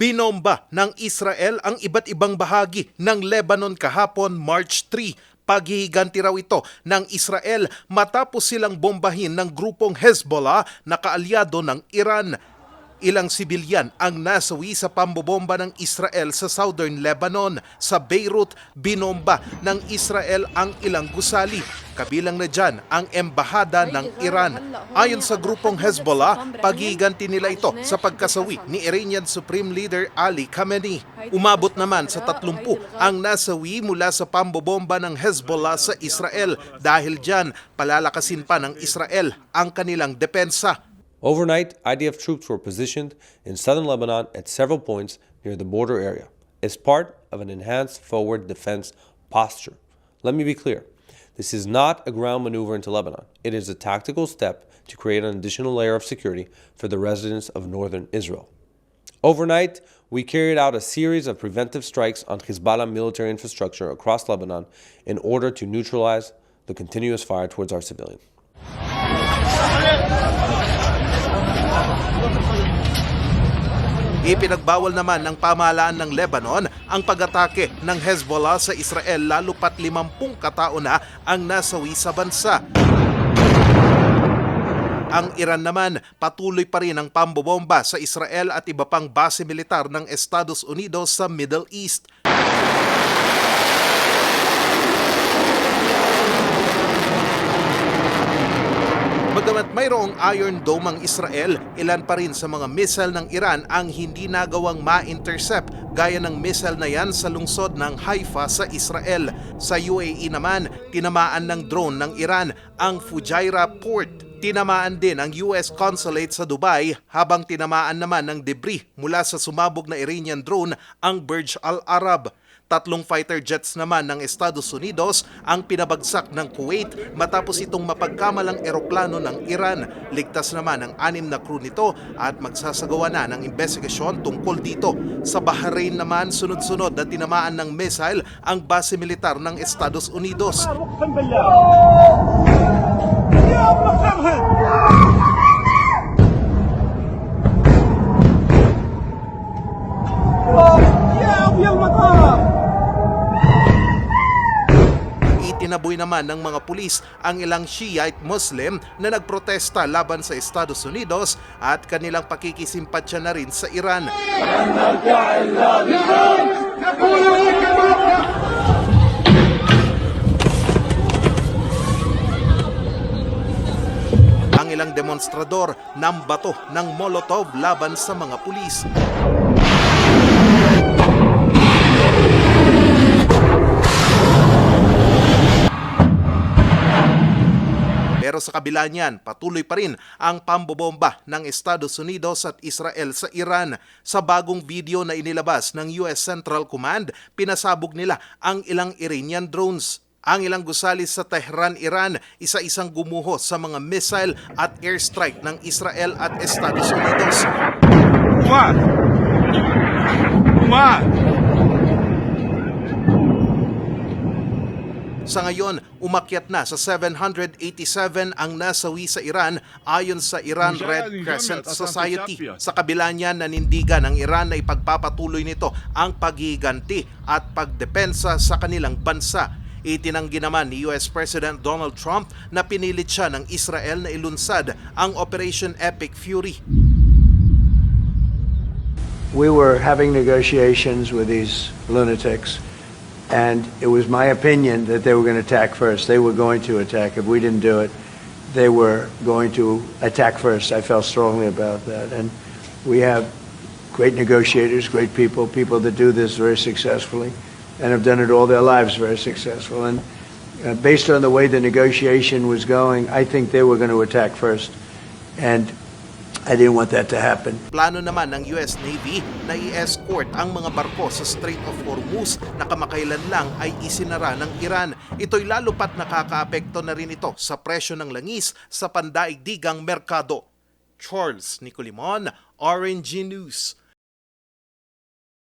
Binomba ng Israel ang iba't ibang bahagi ng Lebanon kahapon, March 3. Paghihiganti raw ito ng Israel matapos silang bombahin ng grupong Hezbollah na kaalyado ng Iran. Ilang sibilyan ang nasawi sa pambobomba ng Israel sa southern Lebanon. Sa Beirut, binomba ng Israel ang ilang gusali. Kabilang na dyan ang embahada ng Iran. Ayon sa grupong Hezbollah, paghiganti nila ito sa pagkasawi ni Iranian Supreme Leader Ali Khamenei. Umabot naman sa 30 ang nasawi mula sa pambobomba ng Hezbollah sa Israel. Dahil dyan, palalakasin pa ng Israel ang kanilang depensa. Overnight, IDF troops were positioned in southern Lebanon at several points near the border area as part of an enhanced forward defense posture. Let me be clear. This is not a ground maneuver into Lebanon. It is a tactical step to create an additional layer of security for the residents of northern Israel. Overnight, we carried out a series of preventive strikes on Hezbollah military infrastructure across Lebanon in order to neutralize the continuous fire towards our civilians. Ipinagbawal naman ng pamahalaan ng Lebanon ang pag-atake ng Hezbollah sa Israel lalo pat 50 katao na ang nasawi sa bansa. Ang Iran naman patuloy pa rin ang pambobomba sa Israel at iba pang base militar ng Estados Unidos sa Middle East. Bagamat mayroong Iron Dome ang Israel, ilan pa rin sa mga missile ng Iran ang hindi nagawang ma-intercept gaya ng missile na yan sa lungsod ng Haifa sa Israel. Sa UAE naman, tinamaan ng drone ng Iran ang Fujairah port. Tinamaan din ang US Consulate sa Dubai habang tinamaan naman ng debris mula sa sumabog na Iranian drone ang Burj Al Arab. 3 fighter jets naman ng Estados Unidos ang pinabagsak ng Kuwait matapos itong mapagkamalang eroplano ng Iran. Ligtas naman ang 6 na crew nito at magsasagawa na ng investigasyon tungkol dito. Sa Bahrain naman, sunod-sunod na tinamaan ng missile ang base militar ng Estados Unidos. Itinaboy naman ng mga pulis ang ilang Shiite Muslim na nagprotesta laban sa Estados Unidos at kanilang pakikisimpatsya na rin sa Iran. Ang ilang demonstrador nambato ng Molotov laban sa mga pulis. Pero sa kabila niyan, patuloy pa rin ang pambobomba ng Estados Unidos at Israel sa Iran. Sa bagong video na inilabas ng US Central Command, pinasabog nila ang ilang Iranian drones. Ang ilang gusali sa Tehran, Iran, isa-isang gumuho sa mga missile at airstrike ng Israel at Estados Unidos. Sa ngayon, umakyat na sa 787 ang nasawi sa Iran ayon sa Iran Red Crescent Society. Sa kabila niyan, nanindigan ng Iran na ipagpapatuloy nito ang paghiganti at pagdepensa sa kanilang bansa. Itinanggi naman ni US President Donald Trump na pinilit siya ng Israel na ilunsad ang Operation Epic Fury. We were having negotiations with these lunatics. And it was my opinion that they were going to attack first. They were going to attack. If we didn't do it, they were going to attack first. I felt strongly about that. And we have great negotiators, great people, people that do this very successfully and have done it all their lives very successful. And based on the way the negotiation was going, I think they were going to attack first. And I didn't want that to happen. Plano naman ng US Navy na i-escort ang mga barko sa Strait of Hormuz na kamakailan lang ay isinara ng Iran. Ito'y lalo pat nakakaapekto na rin ito sa presyo ng langis sa pandaigdigang merkado. Charles Nicolimon, RNG News.